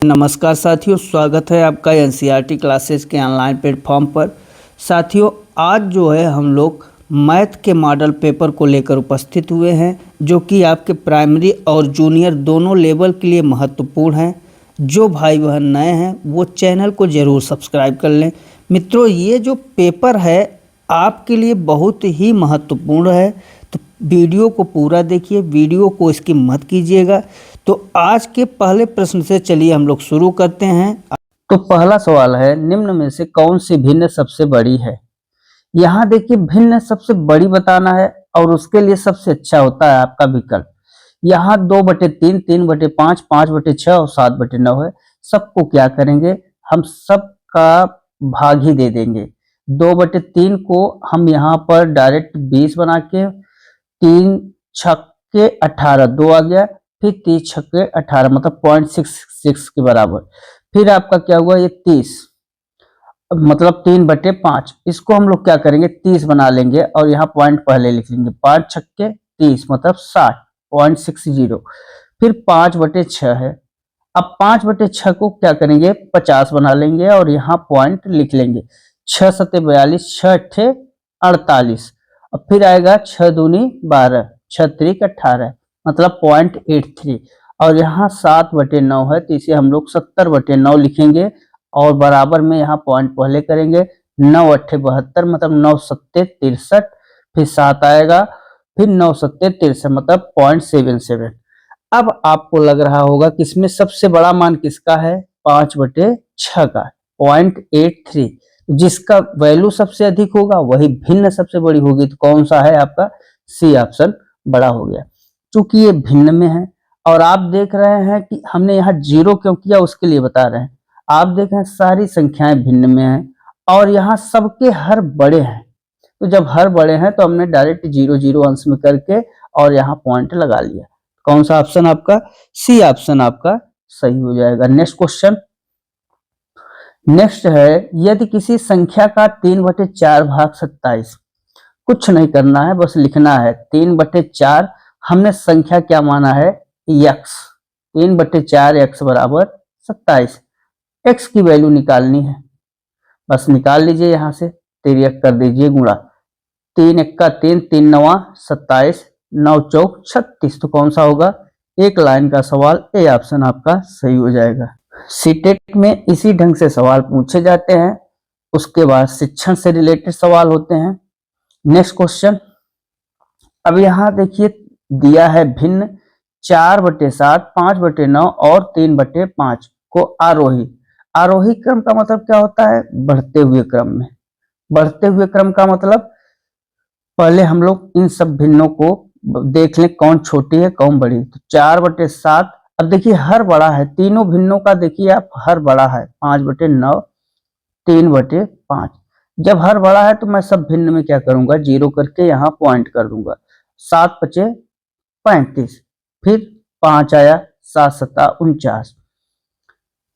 नमस्कार साथियों, स्वागत है आपका एनसीईआरटी क्लासेस के ऑनलाइन प्लेटफॉर्म पर। साथियों, आज जो है हम लोग मैथ के मॉडल पेपर को लेकर उपस्थित हुए हैं, जो कि आपके प्राइमरी और जूनियर दोनों लेवल के लिए महत्वपूर्ण है। जो भाई बहन नए हैं वो चैनल को ज़रूर सब्सक्राइब कर लें। मित्रों, ये जो पेपर है आपके लिए बहुत ही महत्वपूर्ण है, तो वीडियो को पूरा देखिए, वीडियो को स्किप मत कीजिएगा। तो आज के पहले प्रश्न से चलिए हम लोग शुरू करते हैं। तो पहला सवाल है, निम्न में से कौन सी भिन्न सबसे बड़ी है। यहाँ देखिए, भिन्न सबसे बड़ी बताना है और उसके लिए सबसे अच्छा होता है आपका विकल्प। यहाँ 2/3, 3/5, 5/6 और 7/9 है। सबको क्या करेंगे, हम सबका भाग ही दे देंगे। 2/3 को हम यहाँ पर डायरेक्ट 20 बना के, 3 छक्के 18, 2 आ गया, फिर 30 छक्के 18 मतलब 0.66 के बराबर। फिर आपका क्या हुआ, ये 30 मतलब 3/5। इसको हम लोग क्या करेंगे, 30 बना लेंगे और यहाँ पॉइंट पहले लिख लेंगे। 5 छक्के 30 मतलब 60.60। फिर 5/6 है। अब 5/6 को क्या करेंगे, 50 बना लेंगे और यहाँ पॉइंट लिख लेंगे। 6 सत्ते 42, 6 अट्ठे 48। अब फिर आएगा 6 दूनी 12, 6 त्रिक 18 मतलब 0.83। और यहाँ 7/9 है, तो इसे हम लोग 70/9 लिखेंगे और बराबर में यहाँ पॉइंट पहले करेंगे। 9 अट्ठे 72 मतलब 9 सत्ते 63, फिर 7 आएगा, फिर 9 सत्ते 63 मतलब 0.77। अब आपको लग रहा होगा कि इसमें सबसे बड़ा मान किसका है, 5/6 का 0.83। जिसका वैल्यू सबसे अधिक होगा वही भिन्न सबसे बड़ी होगी। तो कौन सा है आपका, सी ऑप्शन बड़ा हो गया। चूंकि ये भिन्न में है और आप देख रहे हैं कि हमने यहाँ 0 क्यों किया, उसके लिए बता रहे हैं। आप देख रहे हैं सारी संख्याएं भिन्न में हैं और यहाँ सबके हर बड़े हैं। तो जब हर बड़े हैं तो हमने डायरेक्ट 0 अंश में करके और यहाँ पॉइंट लगा लिया। कौन सा ऑप्शन आपका, सी ऑप्शन आपका सही हो जाएगा। नेक्स्ट क्वेश्चन, नेक्स्ट है, यदि किसी संख्या का 3/4 भाग 27, कुछ नहीं करना है, बस लिखना है 3/4। हमने संख्या क्या माना है, x। 3/4 x बराबर 27। x की वैल्यू निकालनी है, बस निकाल लीजिए यहाँ से। 3 कर दीजिए गुणा, 3 एक्का 3, 3 नवा 27, 9 चौक 36। तो कौन सा होगा, एक लाइन का सवाल, ए ऑप्शन आपका सही हो जाएगा। सीटेट में इसी ढंग से सवाल पूछे जाते हैं, उसके बाद शिक्षण से रिलेटेड सवाल होते हैं। नेक्स्ट क्वेश्चन, अब यहाँ देखिए दिया है भिन्न 4/7, 5/9 और 3/5 को आरोही। आरोही क्रम का मतलब क्या होता है, बढ़ते हुए क्रम में। बढ़ते हुए क्रम का मतलब पहले हम लोग इन सब भिन्नों को देख लें, कौन छोटी है कौन बड़ी। तो 4/7, अब देखिए हर बड़ा है, तीनों भिन्नों का देखिए आप, हर बड़ा है 5/9, 3/5। जब हर बड़ा है तो मैं सब भिन्न में क्या करूंगा, 0 करके यहाँ पॉइंट कर दूंगा। 7×5 = 35, फिर 5 आया, 7 7 49,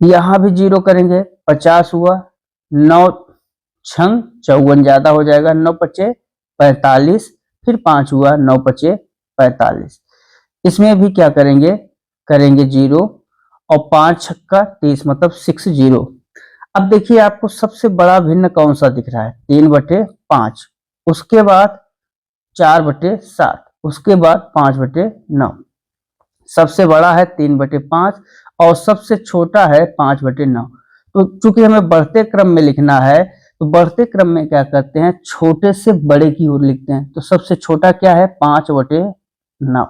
यहाँ भी 0 करेंगे, 50 हुआ। 9 छंग 54 ज्यादा हो जाएगा, 9×5 = 45, फिर 5 हुआ, 9×5 = 45। इसमें भी क्या करेंगे, करेंगे 0 और 5 छक्का 30 मतलब 60। अब देखिए आपको सबसे बड़ा भिन्न कौन सा दिख रहा है, 3/5, उसके बाद 4/7, उसके बाद 5/9। सबसे बड़ा है 3/5 और सबसे छोटा है 5/9। तो चूंकि हमें बढ़ते क्रम में लिखना है, तो बढ़ते क्रम में क्या करते हैं, छोटे से बड़े की ओर लिखते हैं। तो सबसे छोटा क्या है, 5/9।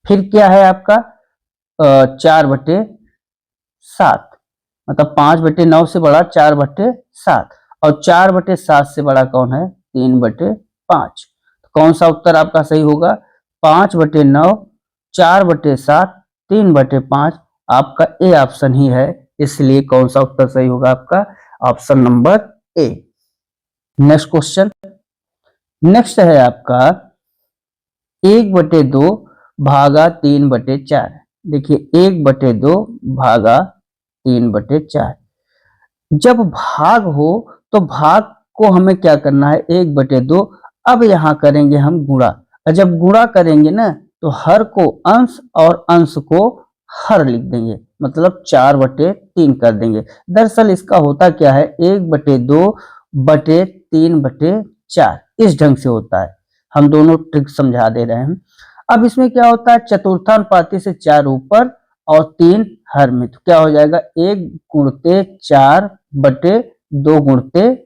फिर क्या है आपका 4/7, मतलब 5/9 से बड़ा 4/7, और 4/7 से बड़ा कौन है, 3/5। तो कौन सा उत्तर आपका सही होगा, 5/9, 4/7, 3/5 आपका ए ऑप्शन ही है। इसलिए कौन सा उत्तर सही होगा आपका, option number A. Next question, next है आपका 1/2 भागा 3/4। देखिए 1/2 भागा 3/4, जब भाग हो तो भाग को हमें क्या करना है, 1/2। अब यहाँ करेंगे हम गुणा, और जब गुणा करेंगे ना तो हर को अंश और अंश को हर लिख देंगे, मतलब 4/3 कर देंगे। दरअसल इसका होता क्या है, 1/2/3/4 इस ढंग से होता है। हम दोनों ट्रिक समझा दे रहे हैं। अब इसमें क्या होता है, चतुर्थानुपाती से 4 ऊपर और 3 हर में, तो क्या हो जाएगा, 1/4/2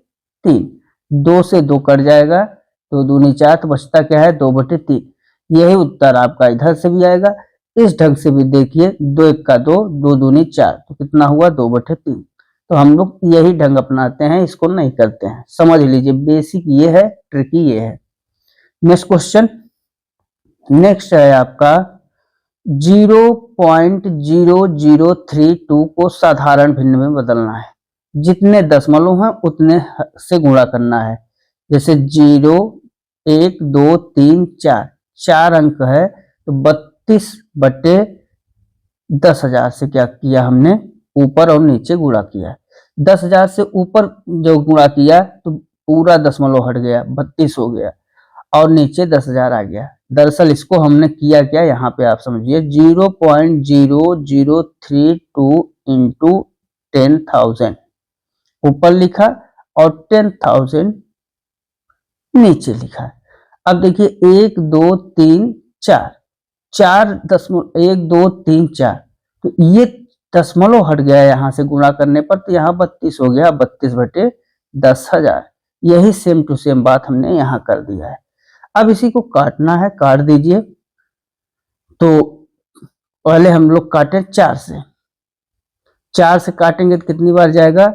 2 से 2 कट जाएगा, 2 दूनी 4, तो बचता क्या है, 2/3। यही उत्तर आपका इधर से भी आएगा। इस ढंग से भी देखिए, 2 1 का 2, 2 दूनी 4, तो कितना हुआ, 2/3। तो हम लोग यही ढंग अपनाते हैं, इसको नहीं करते हैं। समझ लीजिए, बेसिक ये है, ट्रिकी ये है। नेक्स्ट क्वेश्चन, नेक्स्ट है आपका 0.0032 को साधारण भिन्न में बदलना है। जितने दशमलव हैं उतने से गुणा करना है। जैसे 0 1 2 3 4, 4 अंक है, तो 32/10,000 से क्या किया हमने, ऊपर और नीचे गुणा किया। 10,000 से ऊपर जो गुणा किया तो पूरा दशमलव हट गया, 32 हो गया, और नीचे 10,000 आ गया। दरअसल इसको हमने किया क्या, यहाँ पे आप समझिए, 0.0032 इंटू 10,000 ऊपर लिखा और 10,000 नीचे लिखा। अब देखिए 1 2 3 4, 1 2 3 4, तो ये दशमलव हट गया यहाँ से गुणा करने पर, तो यहाँ 32 हो गया, 32/10,000। यही सेम टू सेम बात हमने यहाँ कर दिया है। अब इसी को काटना है, काट दीजिए। तो पहले हम लोग काटें 4 से, 4 से काटेंगे तो कितनी बार जाएगा,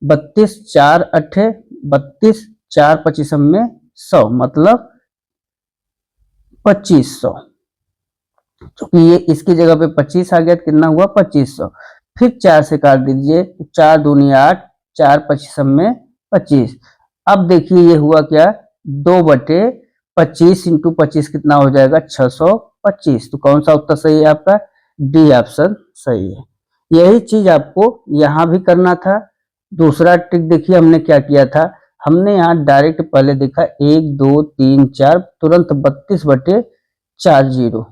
32, 4 8 32, 4 25 में 100, मतलब 2500। क्योंकि ये इसकी जगह पे 25 आ गया, तो कितना हुआ, 2500। फिर 4 से काट दीजिए, 4 दूनी 8, 4 25 में 25। अब देखिए ये हुआ क्या, 2/25 इंटू 25 कितना हो जाएगा, 625। तो कौन सा उत्तर सही है आपका, डी ऑप्शन सही है। यही चीज आपको यहाँ भी करना था। दूसरा ट्रिक देखिए हमने क्या किया था, हमने यहाँ डायरेक्ट पहले देखा 1 2 3 4, तुरंत 32/40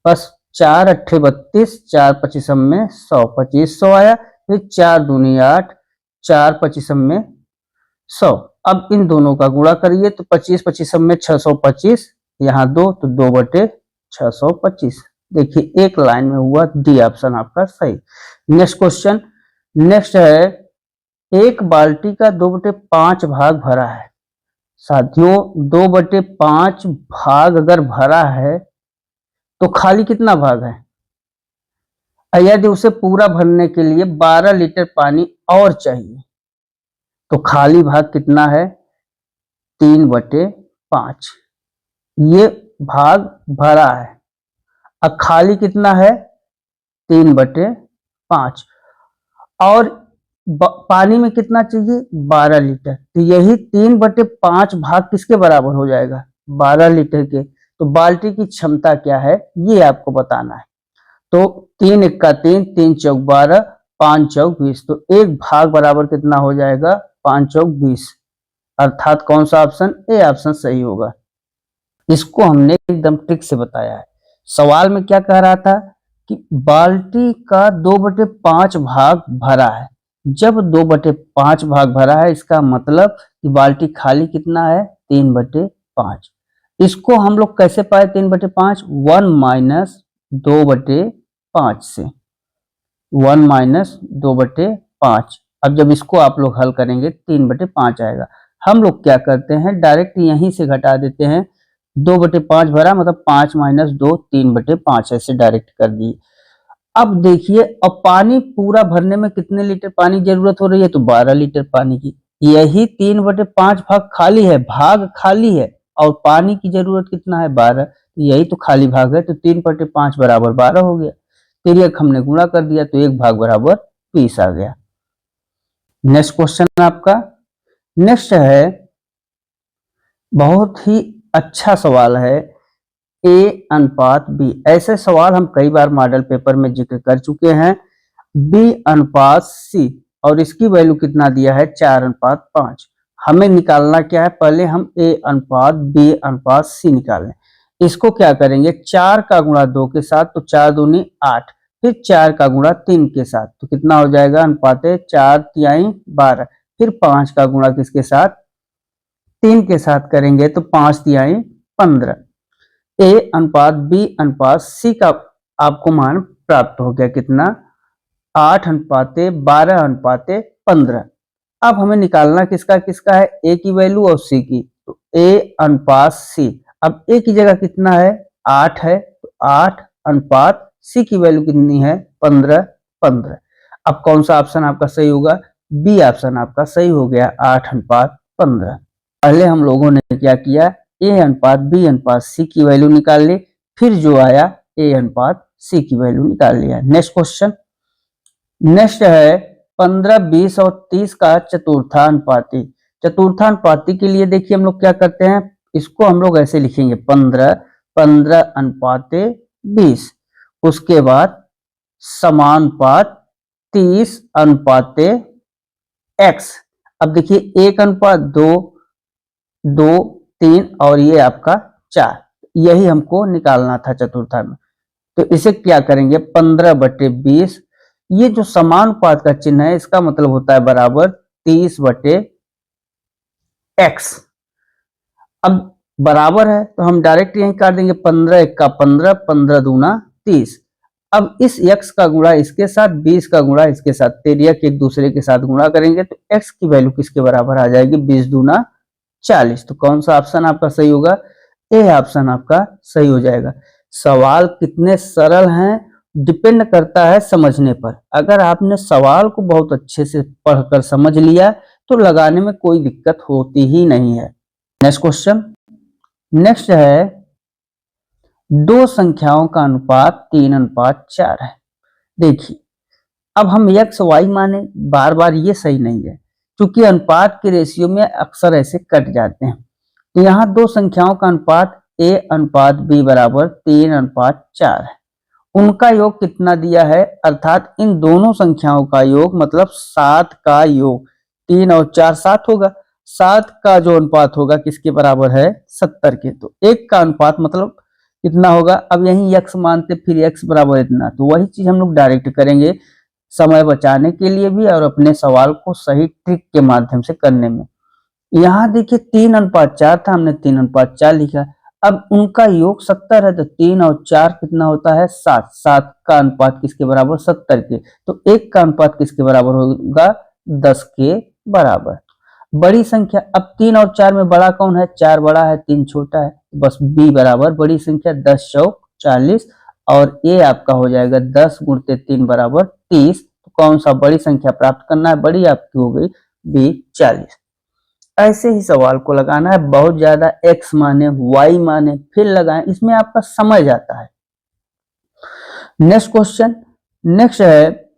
बस 4 8 32, 4 25 में 100, 2500 आया। फिर 4 दूनी 8, 4 25 में 100। अब इन दोनों का गुणा करिए, तो 25 25 में 625, यहाँ 2, तो 2/625। देखिए एक लाइन में हुआ, डी ऑप्शन आपका सही। नेक्स्ट क्वेश्चन, नेक्स्ट है, एक बाल्टी का 2/5 भाग भरा है। साथियों 2/5 भाग अगर भरा है तो खाली कितना भाग है, यदि उसे पूरा भरने के लिए 12 लीटर पानी और चाहिए तो खाली भाग कितना है, 3/5। ये भाग भरा है, अब खाली कितना है, 3/5, और पानी में कितना चाहिए, 12 लीटर। तो यही 3/5 भाग किसके बराबर हो जाएगा, 12 लीटर के। तो बाल्टी की क्षमता क्या है, ये आपको बताना है। तो 3 1 का 3, 3 चौक 12, 5 चौक 20, तो एक भाग बराबर कितना हो जाएगा, 5 चौक 20। अर्थात कौन सा ऑप्शन, ए ऑप्शन सही होगा। इसको हमने एकदम ट्रिक से बताया है। सवाल में क्या कह रहा था कि बाल्टी का 2/5 भाग भरा है। जब 2/5 भाग भरा है, इसका मतलब कि बाल्टी खाली कितना है, 3/5। इसको हम लोग कैसे पाए 3/5, 1 - 2/5 से, 1 - 2/5। अब जब इसको आप लोग हल करेंगे 3/5 आएगा। हम लोग क्या करते हैं, डायरेक्ट यहीं से घटा देते हैं। 2/5 भरा मतलब 5 - 2, 3/5 ऐसे डायरेक्ट कर दिए। अब देखिए, अब पानी पूरा भरने में कितने लीटर पानी जरूरत हो रही है, तो 12 लीटर पानी की। यही 3/5 भाग खाली है, भाग खाली है, और पानी की जरूरत कितना है, 12। यही तो खाली भाग है, तो 3/5 बराबर 12 हो गया। तिर्यक हमने गुणा कर दिया, तो एक भाग बराबर 20 आ गया। नेक्स्ट क्वेश्चन आपका, नेक्स्ट है, बहुत ही अच्छा सवाल है, A/B। ऐसे सवाल हम कई बार मॉडल पेपर में जिक्र कर चुके हैं। B/C, और इसकी वैल्यू कितना दिया है, 4/5। हमें निकालना क्या है, पहले हम A/B/C निकालें। इसको क्या करेंगे, 4 का गुणा 2 के साथ, तो 4 दूनी 8, फिर 4 का गुणा 3 के साथ, तो कितना हो जाएगा अनुपात 4 तिहाई 12, फिर 5 का गुणा किसके साथ, 3 के साथ करेंगे तो 5 तिहाई 15। ए अनुपात बी अनुपात सी का आपको मान प्राप्त हो गया कितना, 8 अनुपात 12 अनुपात 15। अब हमें निकालना किसका किसका है, ए की वैल्यू और सी की, तो ए अनुपात सी। अब ए की जगह कितना है, 8 है, तो 8 अनुपात सी की वैल्यू कितनी है, 15 15। अब कौन सा ऑप्शन आपका सही होगा, बी ऑप्शन आपका सही हो गया, 8 अनुपात 15। पहले हम लोगों ने क्या किया, ए अनुपात बी अनुपात सी की वैल्यू निकाल ली, फिर जो आया ए अनुपात सी की वैल्यू निकाल लिया। नेक्स्ट क्वेश्चन, नेक्स्ट है 15, 20 और 30 का चतुर्थानुपाती। चतुर्थानुपाती के लिए देखिए हम लोग क्या करते हैं, इसको हम लोग ऐसे लिखेंगे 15 15 अनुपात 20, उसके बाद समानुपात 30 अनुपात x। अब देखिए 1 अनुपात 2 2 3 और ये आपका 4, यही हमको निकालना था चतुर्थान में। तो इसे क्या करेंगे, 15/20, ये जो समानुपात का चिन्ह है इसका मतलब होता है बराबर 30/x। अब बराबर है तो हम डायरेक्ट यही काट देंगे, 15 1 का 15, 15 दूना 30। अब इस x का गुणा इसके साथ, 20 का गुणा इसके साथ, तेरिया के एक दूसरे के साथ गुणा करेंगे तो x की वैल्यू किसके बराबर आ जाएगी, 20 दूना 40। तो कौन सा ऑप्शन आपका सही होगा, ए ऑप्शन आपका सही हो जाएगा। सवाल कितने सरल हैं डिपेंड करता है समझने पर। अगर आपने सवाल को बहुत अच्छे से पढ़कर समझ लिया तो लगाने में कोई दिक्कत होती ही नहीं है। नेक्स्ट क्वेश्चन, नेक्स्ट है दो संख्याओं का अनुपात 3:4 है। देखिए अब हम x y माने, बार बार ये सही नहीं है क्योंकि अनुपात के रेशियो में अक्सर ऐसे कट जाते हैं। तो यहाँ दो संख्याओं का अनुपात a अनुपात b बराबर 3:4 है। उनका योग कितना दिया है, अर्थात इन दोनों संख्याओं का योग मतलब 7 का योग, 3 और 4 7 होगा, 7 का जो अनुपात होगा किसके बराबर है, 70 के। तो एक का अनुपात मतलब कितना होगा, अब यही x मानते फिर x बराबर इतना, तो वही चीज हम लोग डायरेक्ट करेंगे समय बचाने के लिए भी और अपने सवाल को सही ट्रिक के माध्यम से करने में। यहाँ देखिए 3:4 था, हमने 3:4 लिखा। अब उनका योग 70 है तो 3 और 4 कितना होता है, 7। 7 का अनुपात किसके बराबर, 70 के। तो एक का अनुपात किसके बराबर होगा, 10 के बराबर। बड़ी संख्या, अब 3 और 4 में बड़ा कौन है, 4 बड़ा है 3 छोटा है, बस b बराबर बड़ी संख्या 10 चौक 40 और a आपका हो जाएगा 10 गुणते 3 बराबर 30। तो कौन सा बड़ी संख्या प्राप्त करना है, बड़ी आपकी हो गई b 40। ऐसे ही सवाल को लगाना है, बहुत ज्यादा x माने y माने फिर लगाएं, इसमें आपका समझ आता है। नेक्स्ट क्वेश्चन, नेक्स्ट है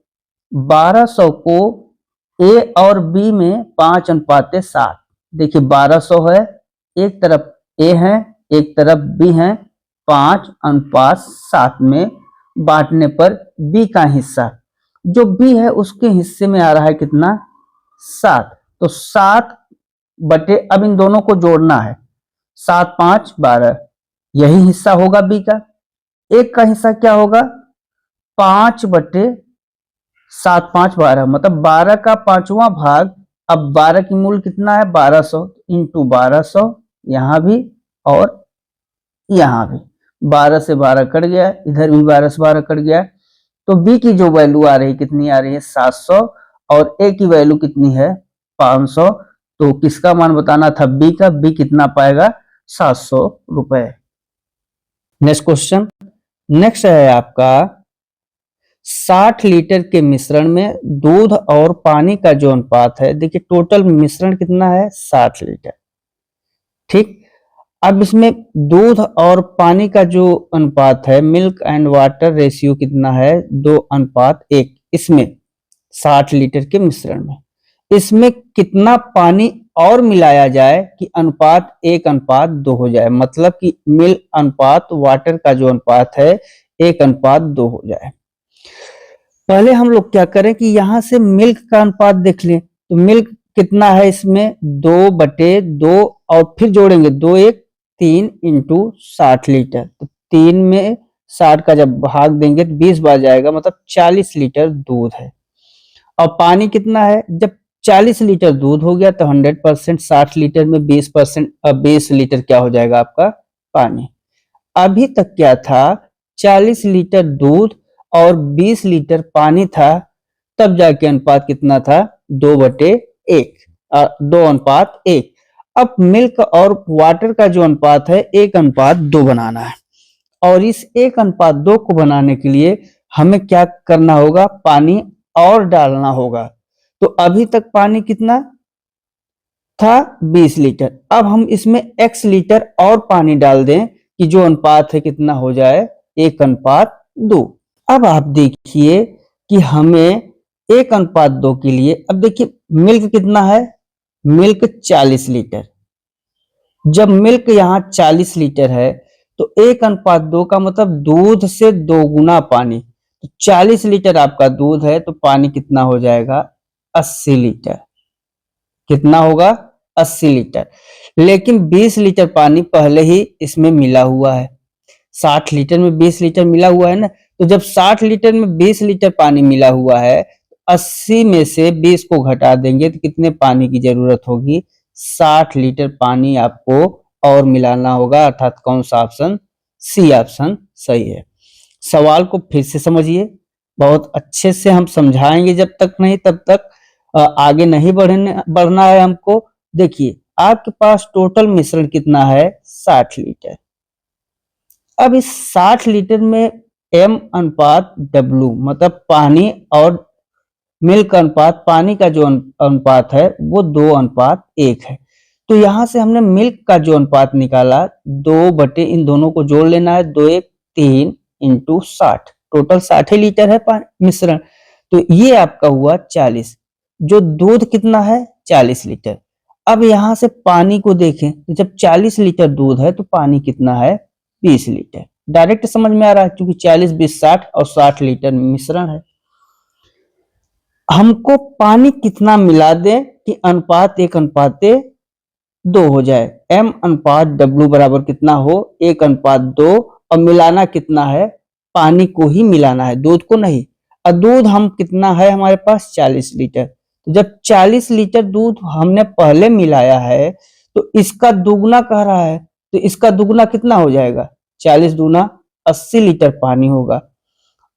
1200 को a और b में 5:7। देखिए 1200 है, एक तरफ a है एक तरफ b है, 5:7 में बांटने पर b का हिस्सा, जो b है उसके हिस्से में आ रहा है कितना, 7। तो 7 बटे, अब इन दोनों को जोड़ना है, 7 5 12, यही हिस्सा होगा b का। एक का हिस्सा क्या होगा, 5/7 5 12, मतलब 12 का 5वां भाग। अब 12 की मूल कितना है, 1200 इंटू 1200, यहाँ भी और यहाँ भी 12 से 12 कट गया, इधर भी 12 से 12 कट गया। तो b की जो वैल्यू आ रही कितनी आ रही है, 700 और a की वैल्यू कितनी है, 500। तो किसका मान बताना था, b का, b कितना पाएगा, 700 रुपए। नेक्स्ट क्वेश्चन, नेक्स्ट है आपका 60 लीटर के मिश्रण में दूध और पानी का जो अनुपात है, देखिए टोटल मिश्रण कितना है, 60 लीटर। ठीक, अब इसमें दूध और पानी का जो अनुपात है, मिल्क एंड वाटर रेशियो कितना है, 2:1। इसमें 60 लीटर के मिश्रण में इसमें कितना पानी और मिलाया जाए कि अनुपात 1:2 हो जाए, मतलब कि मिल्क अनुपात वाटर का जो अनुपात है 1:2 हो जाए। पहले हम लोग क्या करें कि यहां से मिल्क का अनुपात देख लें, तो मिल्क कितना है इसमें, 2/2 और फिर जोड़ेंगे 2 1 3 इंटू 60 लीटर। तो 3 में 60 का जब भाग देंगे तो 20 बार जाएगा, मतलब 40 लीटर दूध है। और पानी कितना है, जब 40 लीटर दूध हो गया तो 100%, 60 लीटर में 20%, 20 लीटर क्या हो जाएगा आपका पानी। अभी तक क्या था, 40 लीटर दूध और 20 लीटर पानी था, तब जाके अनुपात कितना था, 2/1, 2:1। अब मिल्क और वाटर का जो अनुपात है 1:2 बनाना है, और इस 1:2 को बनाने के लिए हमें क्या करना होगा, पानी और डालना होगा। तो अभी तक पानी कितना था, 20 लीटर। अब हम इसमें x लीटर और पानी डाल दें कि जो अनुपात है कितना हो जाए, 1:2। अब आप देखिए कि हमें 1:2 के लिए, अब देखिए मिल्क कितना है, मिल्क 40 लीटर। जब मिल्क यहाँ 40 लीटर है तो 1:2 का मतलब दूध से 2 गुना पानी। तो 40 लीटर आपका दूध है तो पानी कितना हो जाएगा, 80 लीटर। कितना होगा, 80 लीटर। लेकिन 20 लीटर पानी पहले ही इसमें मिला हुआ है, 60 लीटर में 20 लीटर मिला हुआ है ना। तो जब 60 लीटर में 20 लीटर पानी मिला हुआ है, 80 में से 20 को घटा देंगे तो कितने पानी की जरूरत होगी, 60 लीटर पानी आपको और मिलाना होगा। अर्थात कौन सा ऑप्शन, सी ऑप्शन सही है। सवाल को फिर से समझिए, बहुत अच्छे से हम समझाएंगे, जब तक नहीं तब तक आगे नहीं बढ़ना है हमको। देखिए आपके पास टोटल मिश्रण कितना है, 60 लीटर। अब इस 60 लीटर में M/W मतलब पानी और मिल्क अनुपात, पानी का जो अनुपात है वो 2:1 है। तो यहां से हमने मिल्क का जो अनुपात निकाला, 2 बटे इन दोनों को जोड़ लेना है, 2 × 1 = 3 इंटू 60, टोटल 60 लीटर है मिश्रण। तो ये आपका हुआ 40। जो दूध कितना है, 40 लीटर। अब यहां से पानी को देखें, जब 40 लीटर दूध है तो पानी कितना है, 20 लीटर। डायरेक्ट समझ में आ रहा है, क्योंकि 40, 20, 60 और 60 लीटर मिश्रण है। हमको पानी कितना मिला दें कि अनुपात 1:2 हो जाए। M/W बराबर कितना हो, 1:2। और मिलाना कितना है, पानी को ही मिलाना है, दूध को नहीं। और दूध हम कितना है हमारे पास, 40 लीटर। तो जब 40 लीटर दूध हमने पहले मिलाया है तो इसका दुगना कह रहा है, तो इसका दुगना कितना हो जाएगा, 40 दूना 80 लीटर पानी होगा।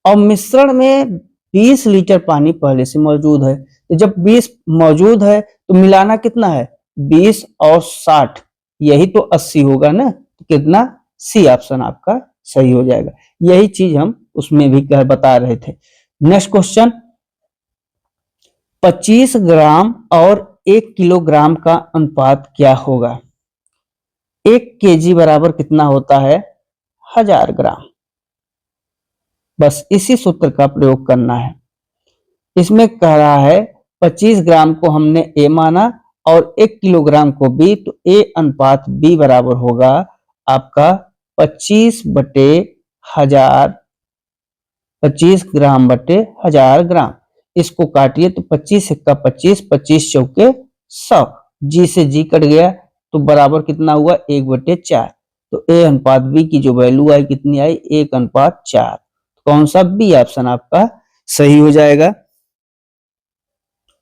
और मिश्रण में 20 लीटर पानी पहले से मौजूद है। तो जब 20 मौजूद है तो मिलाना कितना है, 20 और 60, यही तो 80 होगा ना। तो कितना, सी ऑप्शन आपका सही हो जाएगा। यही चीज हम उसमें भी बता रहे थे। नेक्स्ट क्वेश्चन, 25 ग्राम और 1 किलोग्राम का अनुपात क्या होगा। 1 केजी बराबर कितना होता है, 1000 ग्राम। बस इसी सूत्र का प्रयोग करना है। इसमें कह रहा है 25 ग्राम को हमने ए माना और 1 किलोग्राम को बी, तो A/B बराबर होगा आपका 25/1000, 25 ग्राम बटे 1000 ग्राम। इसको काटिए तो 25 × 25, 25 चौके 100, जी से जी कट गया तो बराबर कितना हुआ, 1/4। तो A/B की जो वैल्यू आई कितनी आई, 1:4। कौन सा, बी ऑप्शन आपका सही हो जाएगा।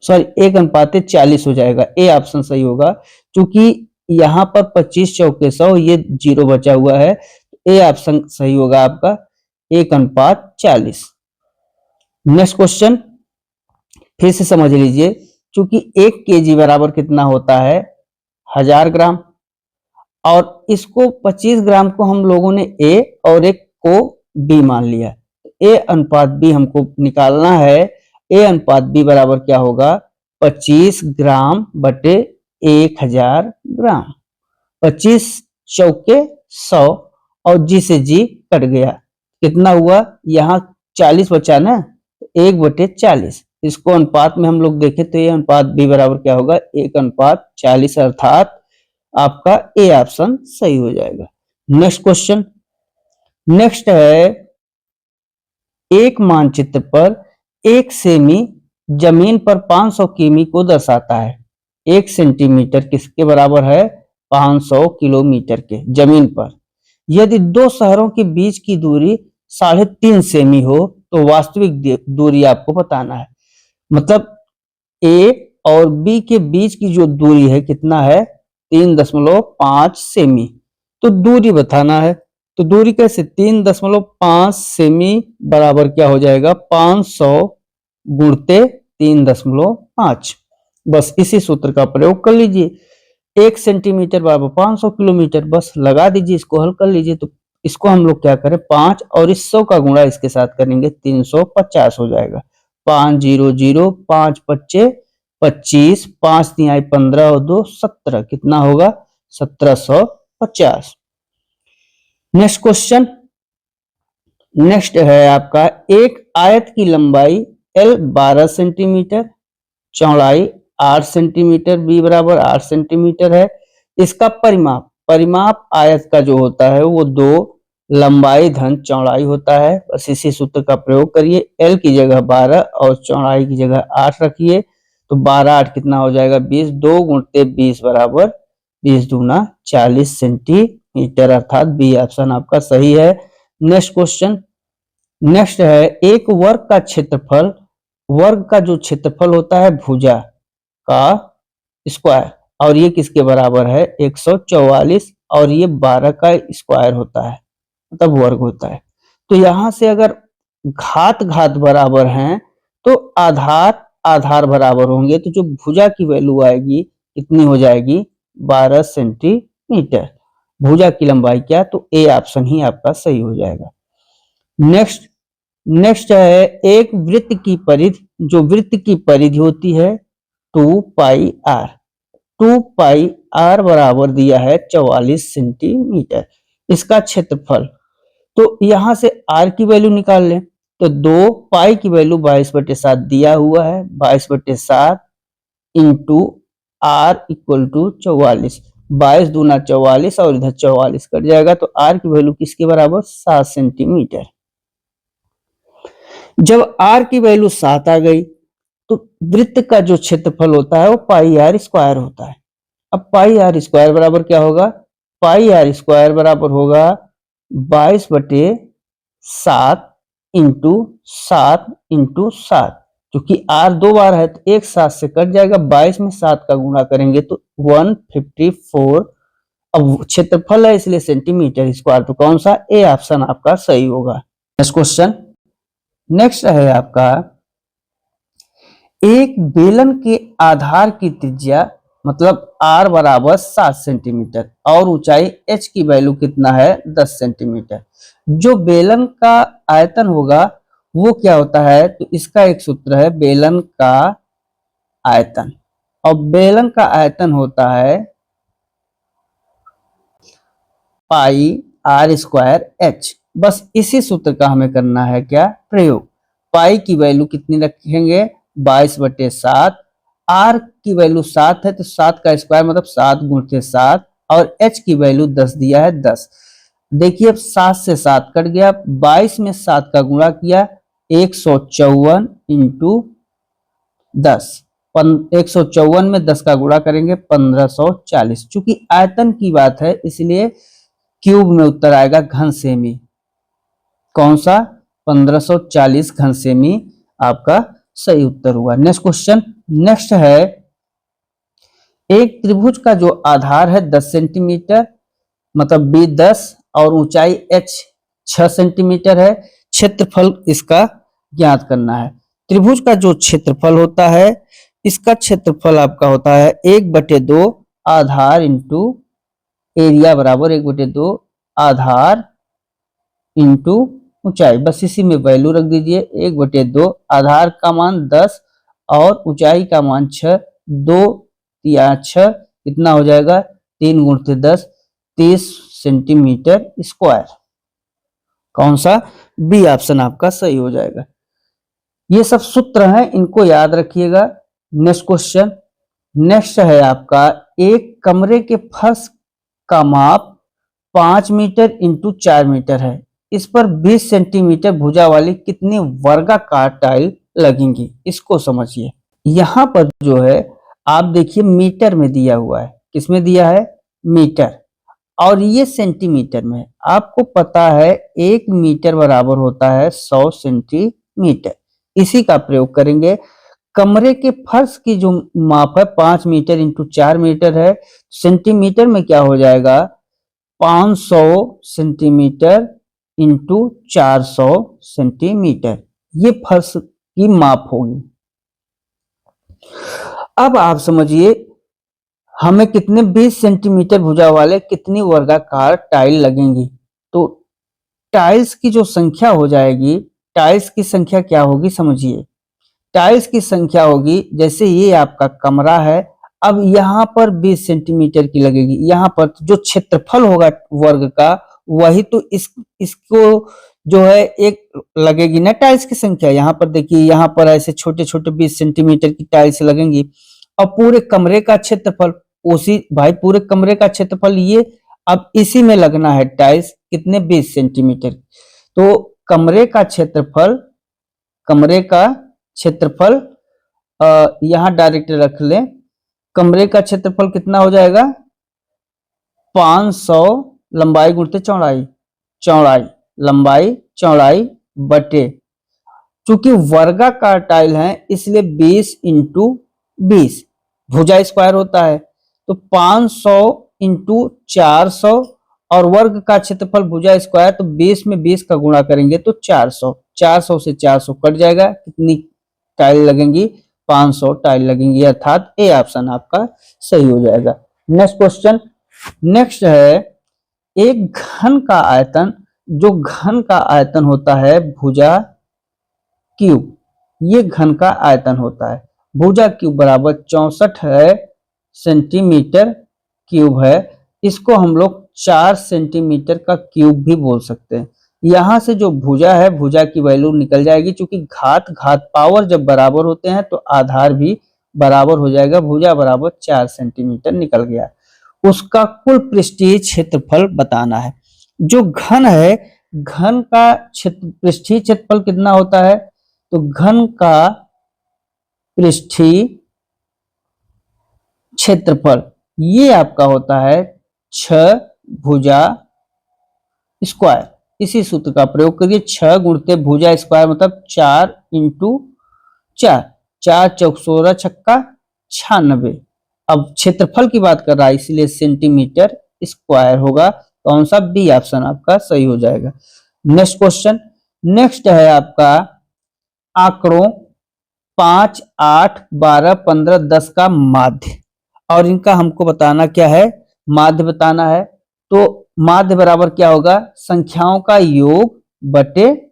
सॉरी, 1:40 हो जाएगा, ए ऑप्शन सही होगा। क्योंकि यहाँ पर 25 चौके 100, ये 0 बचा हुआ है, ए ऑप्शन सही होगा आपका 1:40। नेक्स्ट क्वेश्चन फिर से समझ लीजिए, क्योंकि 1 केजी बराबर कितना होता है, 1000 ग्राम। और इसको 25 ग्राम को हम लोगों ने ए और 1 को बी मान लिया। A/B हमको निकालना है। A/B बराबर क्या होगा, 25 ग्राम बटे 1000 ग्राम। 25 चौके 100 और जी से जी कट गया, कितना हुआ, यहाँ 40 बचा ना, 1/40। इसको अनुपात में हम लोग देखें तो A/B बराबर क्या होगा, 1:40, अर्थात आपका ए ऑप्शन सही हो जाएगा। नेक्स्ट क्वेश्चन, नेक्स्ट है, एक मानचित्र पर 1 सेमी जमीन पर 500 किमी को दर्शाता है। 1 सेंटीमीटर किसके बराबर है, 500 किलोमीटर के जमीन पर। यदि दो शहरों के बीच की दूरी 3.5 सेमी हो तो वास्तविक दूरी आपको बताना है। मतलब ए और बी के बीच की जो दूरी है कितना है, 3.5 सेमी। तो दूरी बताना है, तो दूरी कैसे, 3.5 सेमी बराबर क्या हो जाएगा, 500 गुणते 3.5। बस इसी सूत्र का प्रयोग कर लीजिए। 1 सेंटीमीटर बराबर 500 किलोमीटर, बस लगा दीजिए, इसको हल कर लीजिए। तो इसको हम लोग क्या करें, 5 और इस 100 का गुणा इसके साथ करेंगे, 350 हो जाएगा। 500, 5 पच्चे 25, 5 तिहाई 15 और 2 17, कितना होगा, 1750। नेक्स्ट क्वेश्चन, नेक्स्ट है आपका, एक आयत की लंबाई L 12 सेंटीमीटर, चौड़ाई 8 सेंटीमीटर, बी बराबर 8 सेंटीमीटर है। इसका परिमाप आयत का जो होता है वो 2 लंबाई धन चौड़ाई होता है। बस इसी सूत्र का प्रयोग करिए। L की जगह 12 और चौड़ाई की जगह 8 रखिए, तो 12 8 कितना हो जाएगा, 20। 2 गुणते 20 बराबर 20 दूना 40 सेंटीमीटर, अर्थात बी ऑप्शन आपका सही है। नेक्स्ट क्वेश्चन, नेक्स्ट है, एक वर्ग का क्षेत्रफल, वर्ग का जो क्षेत्रफल होता है भुजा का स्क्वायर, और ये किसके बराबर है, 144, और ये 12 का स्क्वायर होता है, मतलब वर्ग होता है। तो यहां से अगर घात घात बराबर हैं तो आधार आधार बराबर होंगे, तो जो भुजा की वैल्यू आएगी कितनी हो जाएगी, 12 सेंटीमीटर। भुजा की लंबाई क्या, तो ए ऑप्शन ही आपका सही हो जाएगा। नेक्स्ट है, एक वृत्त की परिधि, जो वृत्त की परिधि होती है 2 पाई आर, 2 पाई आर बराबर दिया है 44 सेंटीमीटर। इसका क्षेत्रफल, तो यहां से आर की वैल्यू निकाल लें, तो 2 पाई की वैल्यू 22/7 दिया हुआ है, 22/7 इंटू आर इक्वल टू 44, 22 दूना 44 और इधर 44 कट जाएगा, तो आर की वैल्यू किसके बराबर, 7 सेंटीमीटर। जब आर की वैल्यू 7 आ गई तो वृत्त का जो क्षेत्रफल होता है वो पाई आर स्क्वायर होता है। अब पाई आर स्क्वायर बराबर क्या होगा, पाई आर स्क्वायर बराबर होगा 22/7 इंटू 7 इंटू 7, क्योंकि आर 2 बार है तो एक 7 से कट जाएगा, 22 में 7 का गुणा करेंगे तो 154। अब क्षेत्रफल है इसलिए सेंटीमीटर स्क्वायर, तो कौन सा, ए ऑप्शन आपका सही होगा। नेक्स्ट क्वेश्चन, नेक्स्ट है आपका, एक बेलन के आधार की त्रिज्या मतलब r बराबर 7 सेंटीमीटर और ऊंचाई h की वैल्यू कितना है, 10 सेंटीमीटर। जो बेलन का आयतन होगा वो क्या होता है, तो इसका एक सूत्र है बेलन का आयतन, और बेलन का आयतन होता है पाई आर स्क्वायर एच। बस इसी सूत्र का हमें करना है क्या, प्रयोग। पाई की वैल्यू कितनी रखेंगे, 22/7, आर की वैल्यू 7 है तो 7 का स्क्वायर मतलब 7 गुणित 7, और एच की वैल्यू 10 दिया है, 10। देखिए अब 7 से 7 कट गया, 22 में 7 का गुणा किया, 154 इंटू 10, 154 में 10 का गुणा करेंगे 1540। चूंकि आयतन की बात है इसलिए क्यूब में उत्तर आएगा घन सेमी, कौन सा, 1540 घन सेमी आपका सही उत्तर हुआ। नेक्स्ट क्वेश्चन, नेक्स्ट है, एक त्रिभुज का जो आधार है 10 सेंटीमीटर मतलब बी 10 और ऊंचाई h 6 सेंटीमीटर है, क्षेत्रफल इसका ज्ञात करना है। त्रिभुज का जो क्षेत्रफल होता है इसका क्षेत्रफल आपका होता है 1/2 आधार इंटू एरिया बराबर 1/2 आधार इंटू ऊंचाई। बस इसी में वैल्यू रख दीजिए, 1/2 आधार का मान 10 और ऊंचाई का मान 6, 2 या 6 कितना हो जाएगा, 3 गुणित 10 30 सेंटीमीटर स्क्वायर। कौन सा, बी ऑप्शन आपका सही हो जाएगा। ये सब सूत्र हैं, इनको याद रखिएगा। नेक्स्ट क्वेश्चन, नेक्स्ट है आपका, एक कमरे के फर्श का माप 5 मीटर इंटू 4 मीटर है, इस पर 20 सेंटीमीटर भुजा वाली कितनी वर्गाकार टाइल लगेंगी, इसको समझिए। यहां पर जो है आप देखिए मीटर में दिया हुआ है, किसमें दिया है, मीटर और ये सेंटीमीटर में है। आपको पता है 1 मीटर बराबर होता है 100 सेंटीमीटर। इसी का प्रयोग करेंगे। कमरे के फर्श की जो माप है 5 मीटर इंटू 4 मीटर है। सेंटीमीटर में क्या हो जाएगा, 500 सेंटीमीटर इंटू 400 सेंटीमीटर, ये फर्श की माप होगी। अब आप समझिए हमें कितने 20 सेंटीमीटर भुजा वाले कितनी वर्गाकार टाइल लगेंगी। तो टाइल्स की जो संख्या हो जाएगी, टाइल्स की संख्या क्या होगी समझिए। टाइल्स की संख्या होगी, जैसे ये आपका कमरा है, अब यहाँ पर 20 सेंटीमीटर की लगेगी। यहाँ पर जो क्षेत्रफल होगा वर्ग का, वही तो इसको जो है एक लगेगी ना टाइल्स की संख्या। यहाँ पर देखिए, यहाँ पर ऐसे छोटे छोटे 20 सेंटीमीटर की टाइल्स लगेंगी और पूरे कमरे का क्षेत्रफल उसी भाई पूरे कमरे का क्षेत्रफल ये, अब इसी में लगना है टाइल्स कितने 20 सेंटीमीटर। तो कमरे का क्षेत्रफल यहाँ डायरेक्ट रख लें। कमरे का क्षेत्रफल कितना हो जाएगा, 500 लंबाई गुणते चौड़ाई लंबाई चौड़ाई बटे, चूंकि वर्गाकार टाइल है इसलिए 20 इंटू 20 भुजा स्क्वायर होता है। तो 500 इंटू 400 और वर्ग का क्षेत्रफल भुजा स्क्वायर, तो 20 में 20 का गुणा करेंगे तो 400, 400 से 400 कट जाएगा। कितनी टाइल लगेंगी, 500 टाइल लगेंगी, अर्थात ए ऑप्शन आपका सही हो जाएगा। नेक्स्ट क्वेश्चन, नेक्स्ट है एक घन का आयतन, जो घन का आयतन होता है भुजा क्यूब, ये घन का आयतन होता है। भुजा क्यूब बराबर 64 है सेंटीमीटर क्यूब है। इसको हम लोग 4 सेंटीमीटर का क्यूब भी बोल सकते हैं। यहां से जो भुजा है, भुजा की वैल्यू निकल जाएगी, क्योंकि घात पावर जब बराबर होते हैं तो आधार भी बराबर हो जाएगा। भुजा बराबर 4 सेंटीमीटर निकल गया। उसका कुल पृष्ठीय क्षेत्रफल बताना है। जो घन है, घन का पृष्ठीय क्षेत्रफल कितना होता है, तो घन का पृष्ठीय क्षेत्रफल ये आपका होता है 6 भुजा स्क्वायर। इसी सूत्र का प्रयोग करिए, 6 गुणते भुजा स्क्वायर मतलब 4 इंटू 4, 4 चौक 16 छक्का 96। अब क्षेत्रफल की बात कर रहा है इसलिए सेंटीमीटर स्क्वायर होगा। कौन सा, बी ऑप्शन आपका सही हो जाएगा। नेक्स्ट क्वेश्चन, नेक्स्ट है आपका आंकड़ों 5, 8, 12, 15, 10 का माध्य, और इनका हमको बताना क्या है, माध्य बताना है। तो माध्य बराबर क्या होगा, संख्याओं का योग बटे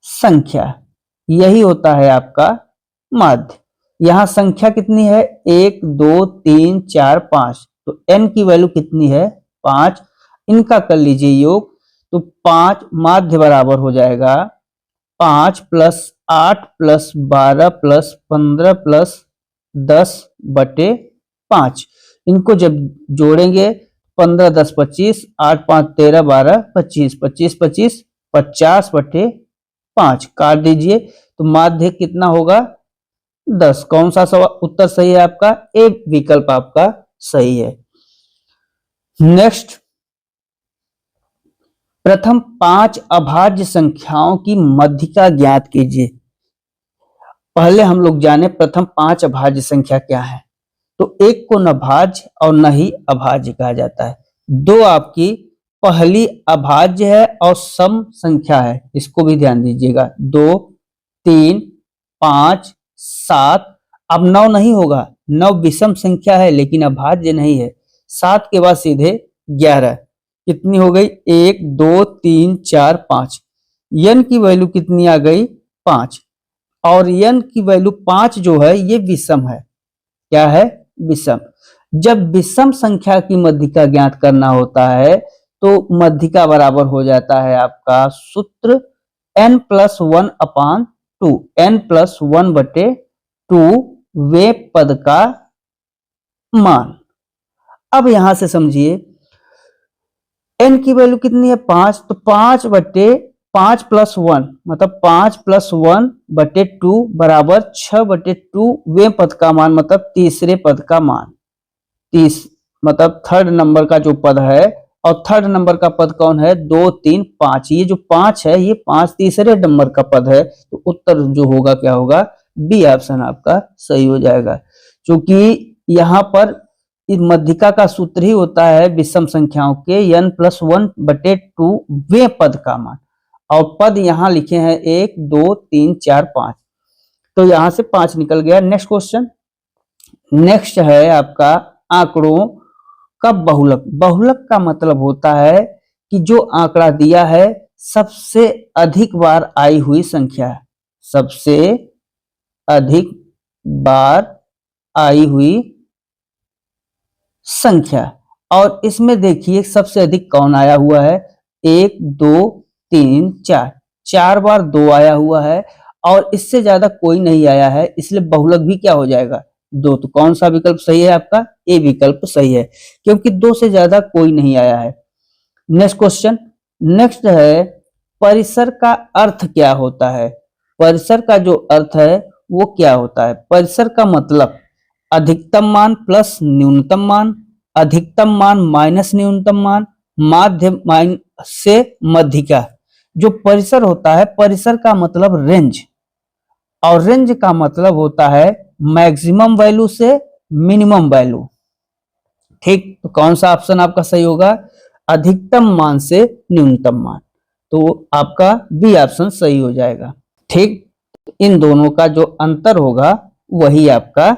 संख्या, यही होता है आपका माध्य। यहां संख्या कितनी है, 1, 2, 3, 4, 5, तो n की वैल्यू कितनी है, 5, इनका कर लीजिए योग। तो 5 माध्य बराबर हो जाएगा 5 प्लस 8 प्लस 12 प्लस 15 प्लस 10 बटे 5। इनको जब जोड़ेंगे 15 10 25, 8 5 13 12 25, 25 25 50 बटे 5 काट दीजिए, तो माध्य कितना होगा 10। कौन सा उत्तर सही है आपका, ए विकल्प आपका सही है। नेक्स्ट, प्रथम 5 अभाज्य संख्याओं की मध्यिका ज्ञात कीजिए। पहले हम लोग जाने प्रथम 5 अभाज्य संख्या क्या है। तो एक को न भाज्य और न ही अभाज्य कहा जाता है। 2 आपकी पहली अभाज्य है और सम संख्या है, इसको भी ध्यान दीजिएगा। 2, 3, 5, 7, अब 9 नहीं होगा, 9 विषम संख्या है लेकिन अभाज्य नहीं है। 7 के बाद सीधे 11, कितनी हो गई, 1 2 3 4 5। n की वैल्यू कितनी आ गई, 5, और n की वैल्यू 5 जो है ये विषम है। क्या है, विषम। जब विषम संख्या की मध्यिका ज्ञात करना होता है तो मध्यिका बराबर हो जाता है आपका सूत्र n+1/2, n+1/2 वे पद का मान। अब यहां से समझिए n की वैल्यू कितनी है, 5, तो 5 प्लस 1 मतलब 5 + 1/2 बराबर 6/2 वे पद का मान मतलब तीसरे पद का मान। मतलब थर्ड नंबर का जो पद है, और थर्ड नंबर का पद कौन है, 2 3 5, ये जो 5 है ये 5 तीसरे नंबर का पद है, तो उत्तर जो होगा क्या होगा, बी ऑप्शन आपका सही हो जाएगा। क्योंकि यहाँ पर इस मध्यिका का सूत्र ही होता है विषम संख्याओं के n+1/2 वे पद का मान, और पद यहाँ लिखे हैं 1 2 3 4 5, तो यहां से 5 निकल गया। नेक्स्ट क्वेश्चन, नेक्स्ट है आपका आंकड़ों का बहुलक। बहुलक का मतलब होता है कि जो आंकड़ा दिया है सबसे अधिक बार आई हुई संख्या है, सबसे अधिक बार आई हुई संख्या। और इसमें देखिए सबसे अधिक कौन आया हुआ है, 1 2 3 4, 4 बार 2 आया हुआ है, और इससे ज्यादा कोई नहीं आया है, इसलिए बहुलक भी क्या हो जाएगा, 2। तो कौन सा विकल्प सही है आपका, ए विकल्प सही है, क्योंकि 2 से ज्यादा कोई नहीं आया है। नेक्स्ट क्वेश्चन, नेक्स्ट है परिसर का अर्थ क्या होता है। परिसर का जो अर्थ है वो क्या होता है, परिसर का मतलब अधिकतम मान प्लस न्यूनतम मान, अधिकतम मान माइनस न्यूनतम मान, माध्य मान से मध्यिका। जो परिसर होता है, परिसर का मतलब रेंज, और रेंज का मतलब होता है मैक्सिमम वैल्यू से मिनिमम वैल्यू। ठीक, तो कौन सा ऑप्शन आपका सही होगा, अधिकतम मान से न्यूनतम मान, तो आपका बी ऑप्शन सही हो जाएगा। ठीक, इन दोनों का जो अंतर होगा वही आपका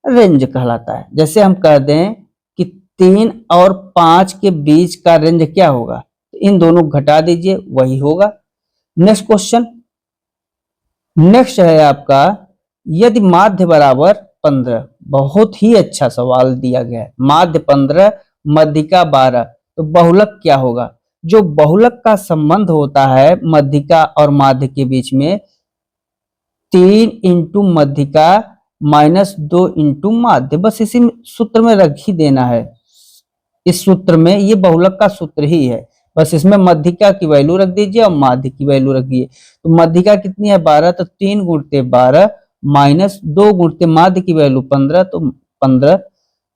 रेंज कहलाता है। जैसे हम कह दें कि 3 और 5 के बीच का रेंज क्या होगा, इन दोनों घटा दीजिए वही होगा। नेक्स्ट क्वेश्चन, नेक्स्ट है आपका यदि माध्य बराबर 15, बहुत ही अच्छा सवाल दिया गया है, माध्य 15 मध्यिका 12, तो बहुलक क्या होगा। जो बहुलक का संबंध होता है मध्यिका और माध्य के बीच में, 3 इंटू मध्यिका माइनस 2 इंटू माध्य, बस इसी सूत्र में रख ही देना है। इस सूत्र में ये बहुलक का सूत्र ही है, बस इसमें मध्यिका की वैल्यू रख दीजिए और माध्य की वैल्यू रखिए। तो मध्यिका कितनी है 12, तो 3 गुणते 12 माइनस 2 गुणते माध्य की वैल्यू 15, तो 15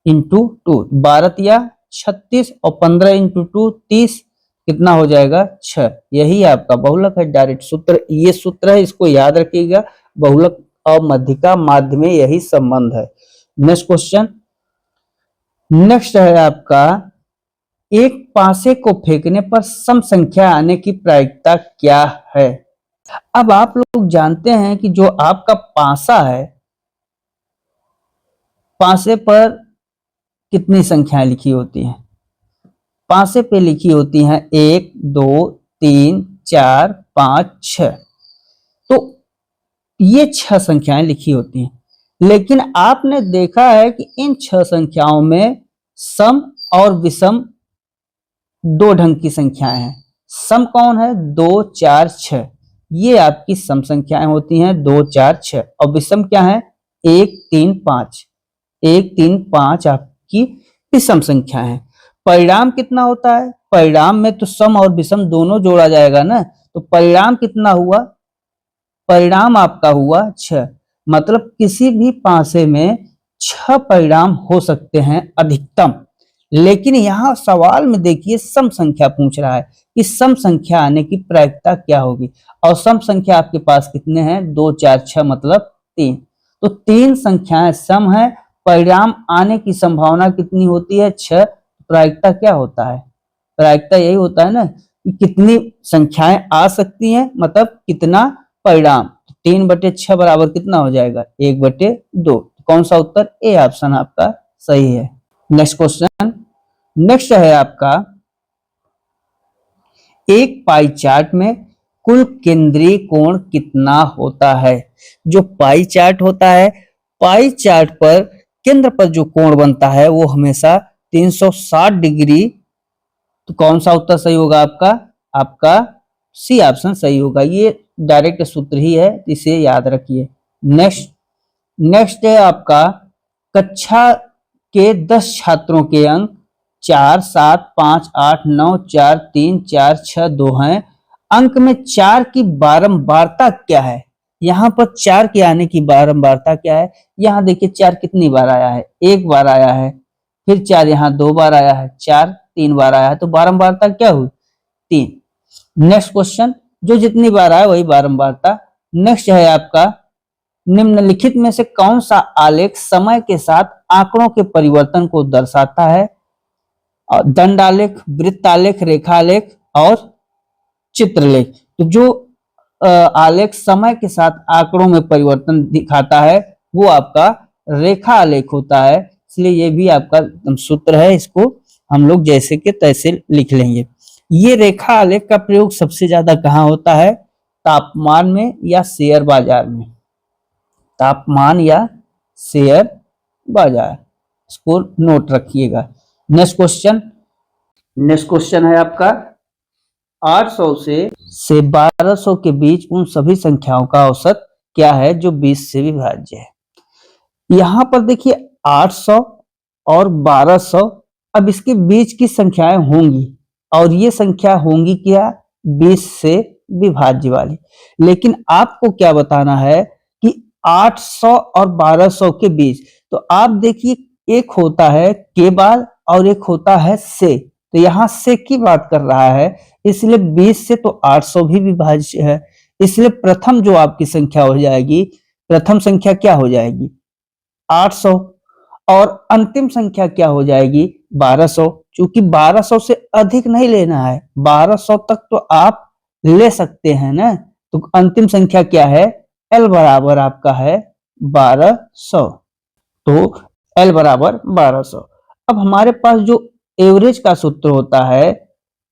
इंटू 2, 12 या 36, और 15 इंटू 2 30, कितना हो जाएगा 6। यही आपका बहुलक है, डायरेक्ट सूत्र, ये सूत्र है, इसको याद रखिएगा। बहुलक और मध्यिका माध्य में यही संबंध है। नेक्स्ट क्वेश्चन, नेक्स्ट है आपका एक पासे को फेंकने पर सम संख्या आने की प्रायिकता क्या है। अब आप लोग जानते हैं कि जो आपका पासा है, पासे पर कितनी संख्याएं लिखी होती हैं, पासे पे लिखी होती हैं 1 2 3 4 5 6, तो ये 6 संख्याएं लिखी होती हैं। लेकिन आपने देखा है कि इन 6 संख्याओं में सम और विषम 2 ढंग की संख्याएं हैं। सम कौन है, 2 4 6, ये आपकी सम संख्याएं होती हैं 2 4 6, और विषम क्या है 1 3 5, 1 3 5 आपकी विषम संख्या है। परिणाम कितना होता है, परिणाम में तो सम और विषम दोनों जोड़ा जाएगा ना, तो परिणाम कितना हुआ, परिणाम आपका हुआ 6, मतलब किसी भी पासे में 6 परिणाम हो सकते हैं अधिकतम। लेकिन यहाँ सवाल में देखिए सम संख्या पूछ रहा है कि सम संख्या आने की प्रायिकता क्या होगी, और सम संख्या आपके पास कितने हैं 2 4 6, मतलब 3, तो 3 संख्याएं सम है, परिणाम आने की संभावना कितनी होती है 6, प्रायिकता क्या होता है, प्रायिकता यही होता है ना कि कितनी संख्याएं आ सकती हैं, मतलब कितना परिणाम, 3/6 बराबर कितना हो जाएगा 1/2, कौन सा उत्तर, ए ऑप्शन आपका सही है। नेक्स्ट क्वेश्चन, नेक्स्ट है आपका एक पाई चार्ट में कुल केंद्रीय कोण कितना होता है। जो पाई चार्ट होता है, पाई चार्ट पर केंद्र पर जो कोण बनता है वो हमेशा 360 डिग्री, तो कौन सा उत्तर सही होगा आपका, आपका सी ऑप्शन सही होगा, ये डायरेक्ट सूत्र ही है, इसे याद रखिए। नेक्स्ट है आपका कक्षा के 10 छात्रों के अंक 4 7 5 8 9 4 3 4 6 2 हैं। अंक में 4 की बारंबारता क्या है, यहाँ पर 4 के आने की बारंबारता क्या है, यहाँ देखिए 4 कितनी बार आया है, एक बार आया है, फिर 4 यहाँ 2 बार आया है, 4 3 बार आया है, तो बारंबारता क्या हुई? 3। नेक्स्ट क्वेश्चन, जो जितनी बार आया वही बारंबारता। नेक्स्ट है आपका, निम्नलिखित में से कौन सा आलेख समय के साथ आंकड़ों के परिवर्तन को दर्शाता है? दंडालेख, वृत्तालेख, रेखालेख और चित्रलेख। तो जो आलेख समय के साथ आंकड़ों में परिवर्तन दिखाता है वो आपका रेखा आलेख होता है, इसलिए ये भी आपका सूत्र है, इसको हम लोग जैसे के तैसे लिख लेंगे। ये रेखा आलेख का प्रयोग सबसे ज्यादा कहाँ होता है? तापमान में या शेयर बाजार में। तापमान या शेयर बाजार, इसको नोट रखिएगा। नेक्स्ट क्वेश्चन है आपका, 800 से 1200 के बीच उन सभी संख्याओं का औसत क्या है जो 20 से विभाज्य है? यहां पर देखिए 800 और 1200, अब इसके बीच की संख्याएं होंगी और ये संख्या होंगी क्या? 20 से विभाज्य वाली। लेकिन आपको क्या बताना है कि 800 और 1200 के बीच, तो आप देखिए एक होता है के बाद और एक होता है से, तो यहाँ से की बात कर रहा है, इसलिए 20 से तो 800 भी विभाज्य है, इसलिए प्रथम जो आपकी संख्या हो जाएगी, प्रथम संख्या क्या हो जाएगी? 800, और अंतिम संख्या क्या हो जाएगी? 1200। क्योंकि 1200 से अधिक नहीं लेना है, 1200 तक तो आप ले सकते हैं ना, तो अंतिम संख्या क्या है? L बराबर आपका है 1200, तो L बराबर 1200। अब हमारे पास जो एवरेज का सूत्र होता है,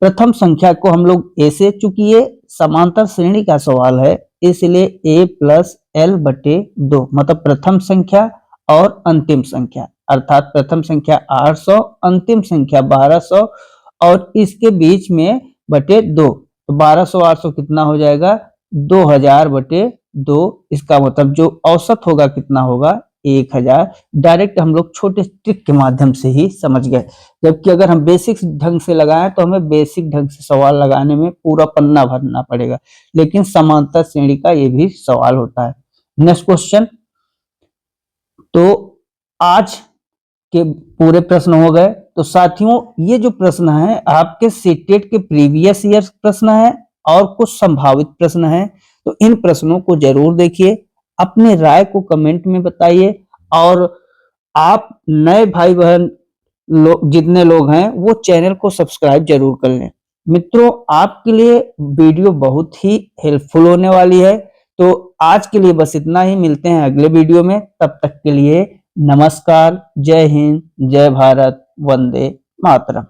प्रथम संख्या को हम लोग ए से, चूंकि ये समांतर श्रेणी का सवाल है इसलिए a प्लस L बटे 2, मतलब प्रथम संख्या और अंतिम संख्या, अर्थात प्रथम संख्या 800, अंतिम संख्या 1200 और इसके बीच में बटे 2, तो 1200 800 कितना हो जाएगा? 2000 बटे 2। इसका मतलब जो औसत होगा कितना होगा? 1000। डायरेक्ट हम लोग छोटे ट्रिक के माध्यम से ही समझ गए, जबकि अगर हम बेसिक ढंग से लगाएं तो हमें बेसिक ढंग से सवाल लगाने में पूरा पन्ना भरना पड़ेगा, लेकिन समांतर श्रेणी का ये भी सवाल होता है। नेक्स्ट क्वेश्चन, तो आज के पूरे प्रश्न हो गए। तो साथियों ये जो प्रश्न है आपके सीटेट के प्रीवियस ईयर प्रश्न है और कुछ संभावित प्रश्न है, तो इन प्रश्नों को जरूर देखिए, अपने राय को कमेंट में बताइए, और आप नए भाई बहन जितने लोग हैं वो चैनल को सब्सक्राइब जरूर कर लें। मित्रों आपके लिए वीडियो बहुत ही हेल्पफुल होने वाली है, तो आज के लिए बस इतना ही, मिलते हैं अगले वीडियो में, तब तक के लिए नमस्कार, जय हिंद, जय भारत, वंदे मातरम।